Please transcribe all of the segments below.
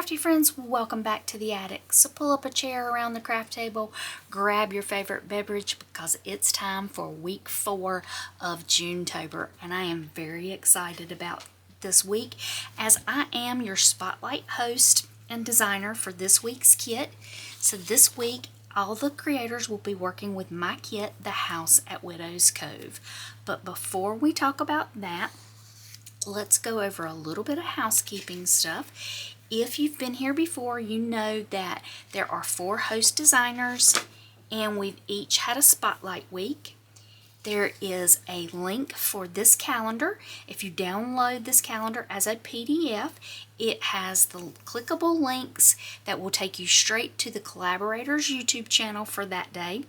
crafty friends, welcome back to the attic. So pull up a chair around the craft table, grab your favorite beverage because it's time for week 4 of Junetober, and I am very excited about this week as I am your spotlight host and designer for this week's kit. So this week all the creators will be working with my kit, The House at Widow's Cove. But before we talk about that, let's go over a little bit of housekeeping stuff. If you've been here before, you know that there are 4 host designers and we've each had a spotlight week. There is a link for this calendar. If you download this calendar as a PDF, it has the clickable links that will take you straight to the collaborators YouTube channel for that day.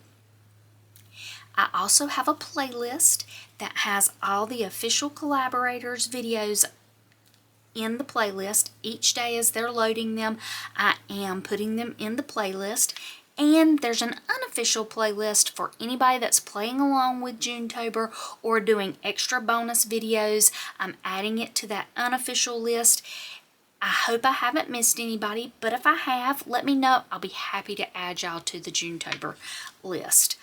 I also have a playlist that has all the official collaborators videos in the playlist. Each day as they're loading them, I am putting them in the playlist. And there's an unofficial playlist for anybody that's playing along with Junetober or doing extra bonus videos. I'm adding it to that unofficial list. I hope I haven't missed anybody, but if I have, let me know. I'll be happy to add y'all to the Junetober list.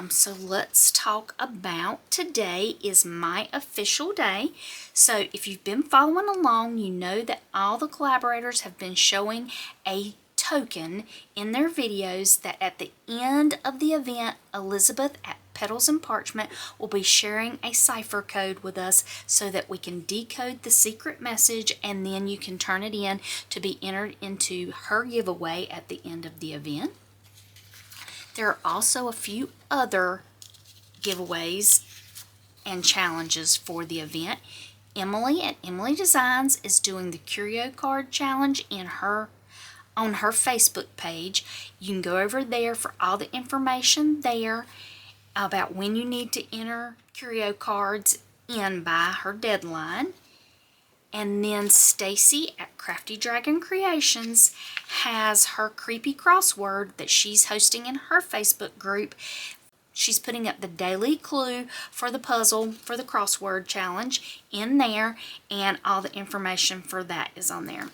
So let's talk about today is my official day. So if you've been following along, you know that all the collaborators have been showing a token in their videos that at the end of the event, Elizabeth at Petals and Parchment will be sharing a cipher code with us so that we can decode the secret message and then you can turn it in to be entered into her giveaway at the end of the event. There are also a few other giveaways and challenges for the event. Emily at Emily Designs is doing the curio card challenge on her Facebook page. You can go over there for all the information there about when you need to enter curio cards in by her deadline. And then Stacy at Crafty Dragon Creations has her creepy crossword that she's hosting in her Facebook group. She's putting up the daily clue for the puzzle for the crossword challenge in there, and all the information for that is on there.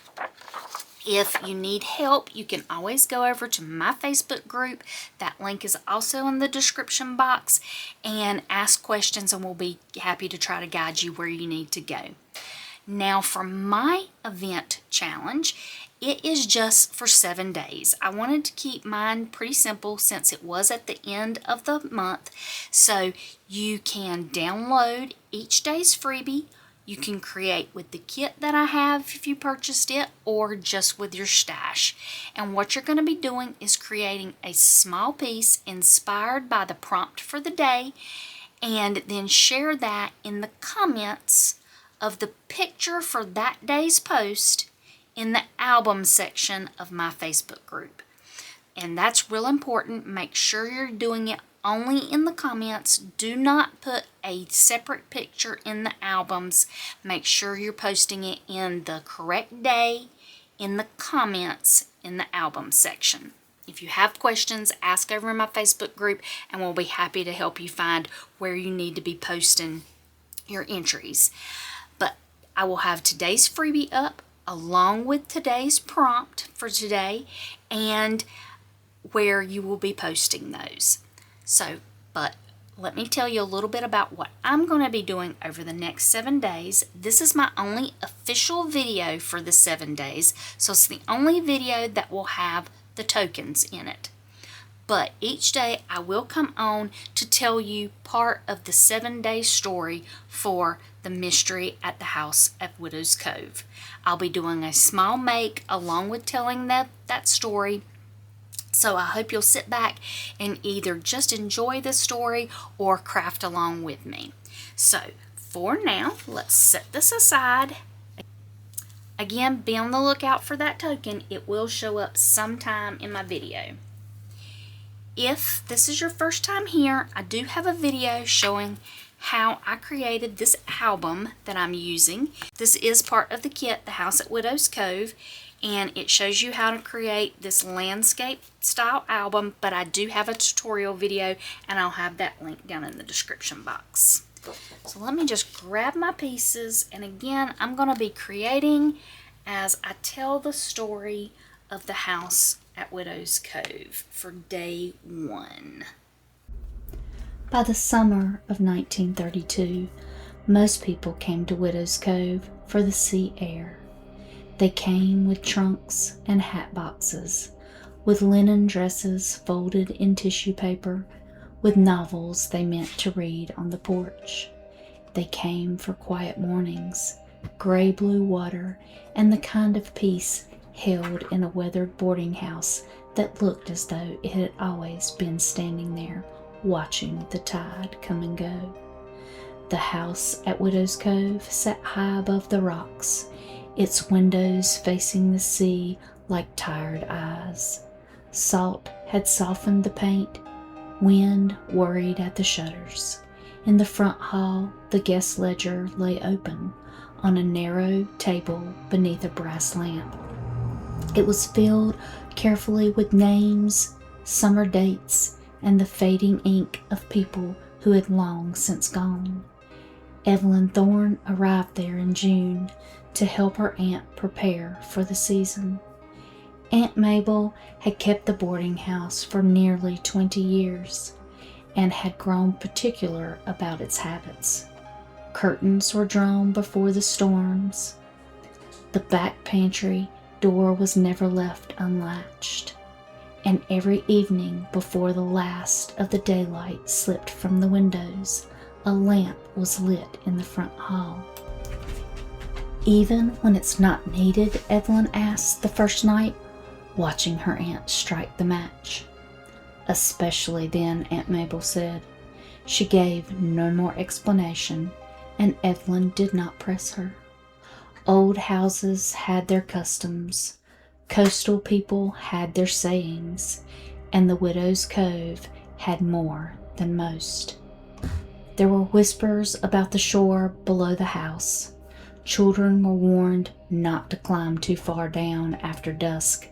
If you need help, you can always go over to my Facebook group. That link is also in the description box, and ask questions and we'll be happy to try to guide you where you need to go. Now for my event challenge, it is just for 7 days. I wanted to keep mine pretty simple since it was at the end of the month. So you can download each day's freebie. You can create with the kit that I have if you purchased it or just with your stash. And what you're going to be doing is creating a small piece inspired by the prompt for the day and then share that in the comments of the picture for that day's post in the album section of my Facebook group. And that's real important. Make sure you're doing it only in the comments. Do not put a separate picture in the albums. Make sure you're posting it in the correct day in the comments in the album section. If you have questions, ask over in my Facebook group and we'll be happy to help you find where you need to be posting your entries. But I will have today's freebie up along with today's prompt for today and where you will be posting those. So, but let me tell you a little bit about what I'm going to be doing over the next 7 days. This is my only official video for the 7 days, so it's the only video that will have the tokens in it. But each day I will come on to tell you part of the 7-day story for the mystery at the House at Widow's Cove. I'll be doing a small make along with telling that story. So I hope you'll sit back and either just enjoy the story or craft along with me. So for now, let's set this aside. Again, be on the lookout for that token. It will show up sometime in my video. If this is your first time here, I do have a video showing how I created this album that I'm using. This is part of the kit, The House at Widow's Cove, and it shows you how to create this landscape style album, but I do have a tutorial video and I'll have that link down in the description box. So let me just grab my pieces, and again, I'm going to be creating as I tell the story of the house at Widow's Cove for day one. By the summer of 1932, most people came to Widow's Cove for the sea air. They came with trunks and hat boxes, with linen dresses folded in tissue paper, with novels they meant to read on the porch. They came for quiet mornings, gray blue water, and the kind of peace held in a weathered boarding house that looked as though it had always been standing there, watching the tide come and go. The house at Widow's Cove sat high above the rocks, its windows facing the sea like tired eyes. Salt had softened the paint, wind worried at the shutters. In the front hall, the guest ledger lay open on a narrow table beneath a brass lamp. It was filled carefully with names, summer dates, and the fading ink of people who had long since gone. Evelyn Thorne arrived there in June to help her aunt prepare for the season. Aunt Mabel had kept the boarding house for nearly 20 years and had grown particular about its habits. Curtains were drawn before the storms. The back pantry door was never left unlatched, and every evening before the last of the daylight slipped from the windows, a lamp was lit in the front hall. Even when it's not needed, Evelyn asked the first night, watching her aunt strike the match. Especially then, Aunt Mabel said. She gave no more explanation, and Evelyn did not press her. Old houses had their customs, coastal people had their sayings, and the Widow's Cove had more than most. There were whispers about the shore below the house. Children were warned not to climb too far down after dusk.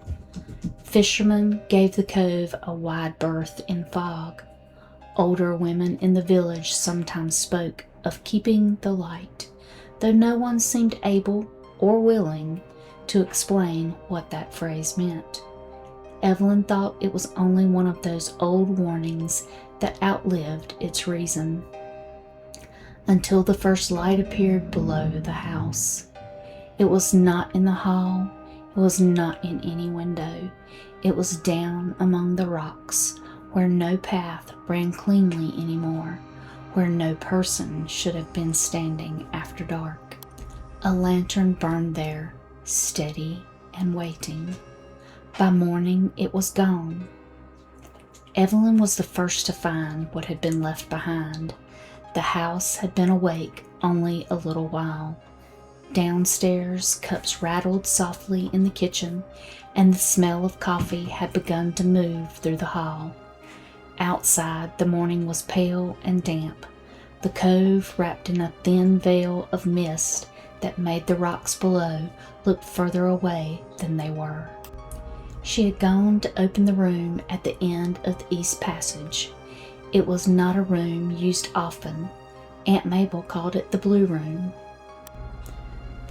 Fishermen gave the cove a wide berth in fog. Older women in the village sometimes spoke of keeping the light, though no one seemed able or willing to explain what that phrase meant. Evelyn thought it was only one of those old warnings that outlived its reason. Until the first light appeared below the house. It was not in the hall, it was not in any window. It was down among the rocks, where no path ran cleanly anymore, where no person should have been standing after dark. A lantern burned there, steady and waiting. By morning it was gone. Evelyn was the first to find what had been left behind. The house had been awake only a little while. Downstairs, cups rattled softly in the kitchen, and the smell of coffee had begun to move through the hall. Outside, the morning was pale and damp, the cove wrapped in a thin veil of mist that made the rocks below look further away than they were. She had gone to open the room at the end of the east passage. It was not a room used often. Aunt Mabel called it the blue room,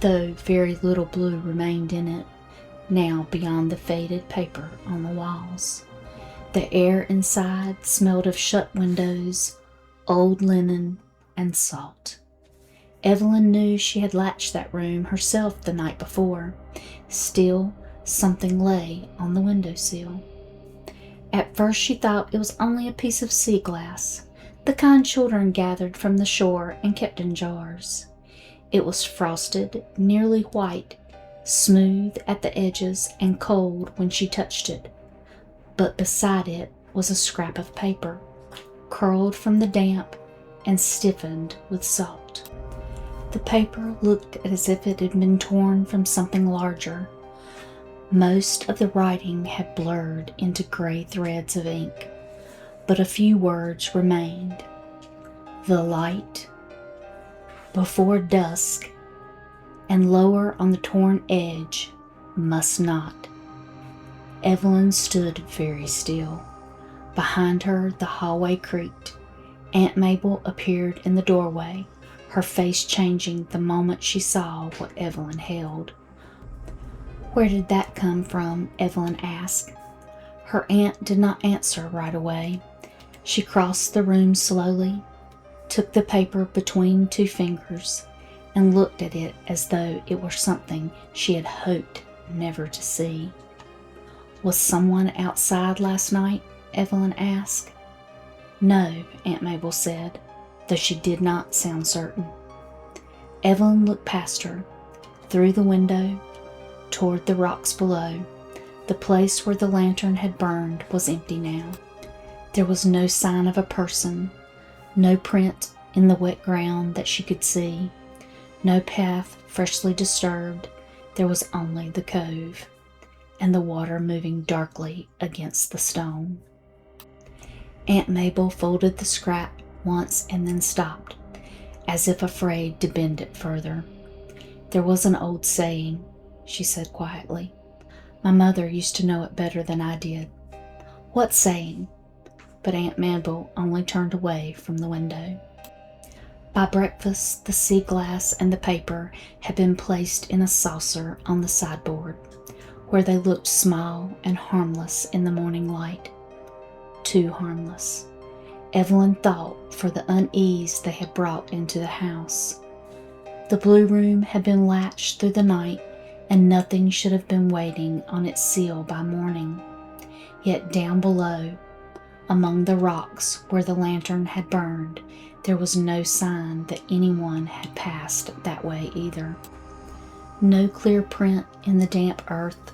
though very little blue remained in it, now beyond the faded paper on the walls. The air inside smelled of shut windows, old linen, and salt. Evelyn knew she had latched that room herself the night before. Still, something lay on the windowsill. At first she thought it was only a piece of sea glass, the kind children gathered from the shore and kept in jars. It was frosted, nearly white, smooth at the edges and cold when she touched it. But beside it was a scrap of paper, curled from the damp and stiffened with salt. The paper looked as if it had been torn from something larger. Most of the writing had blurred into gray threads of ink, but a few words remained. The light, before dusk, and lower on the torn edge, must not. Evelyn stood very still. Behind her, the hallway creaked. Aunt Mabel appeared in the doorway, her face changing the moment she saw what Evelyn held. "Where did that come from?" Evelyn asked. Her aunt did not answer right away. She crossed the room slowly, took the paper between two fingers, and looked at it as though it were something she had hoped never to see. "Was someone outside last night?" Evelyn asked. "No," Aunt Mabel said, though she did not sound certain. Evelyn looked past her, through the window, toward the rocks below. The place where the lantern had burned was empty now. There was no sign of a person, no print in the wet ground that she could see, no path freshly disturbed. There was only the cove, and the water moving darkly against the stone. Aunt Mabel folded the scrap once and then stopped, as if afraid to bend it further. "There was an old saying," she said quietly. "My mother used to know it better than I did." "What saying?" But Aunt Mabel only turned away from the window. By breakfast, the sea glass and the paper had been placed in a saucer on the sideboard, where they looked small and harmless in the morning light. Too harmless, Evelyn thought, for the unease they had brought into the house. The blue room had been latched through the night, and nothing should have been waiting on its seal by morning. Yet down below, among the rocks where the lantern had burned, there was no sign that anyone had passed that way either. No clear print in the damp earth,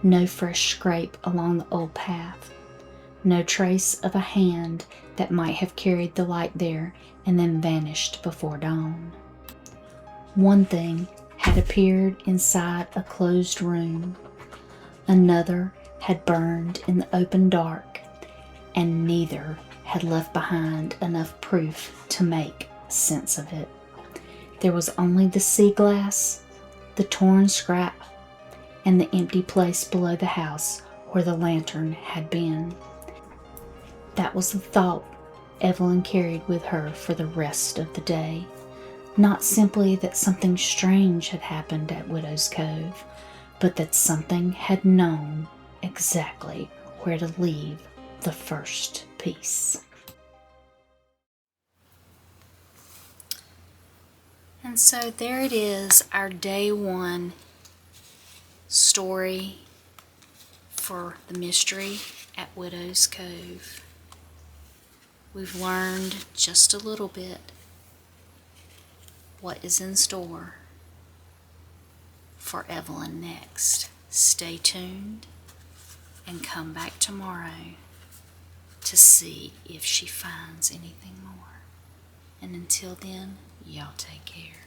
no fresh scrape along the old path, no trace of a hand that might have carried the light there and then vanished before dawn. One thing had appeared inside a closed room. Another had burned in the open dark, and neither had left behind enough proof to make sense of it. There was only the sea glass, the torn scrap, and the empty place below the house where the lantern had been. That was the thought Evelyn carried with her for the rest of the day. Not simply that something strange had happened at Widow's Cove, but that something had known exactly where to leave the first piece. And so there it is, our day one story for the mystery at Widow's Cove. We've learned just a little bit what is in store for Evelyn next. Stay tuned and come back tomorrow to see if she finds anything more. And until then, y'all take care.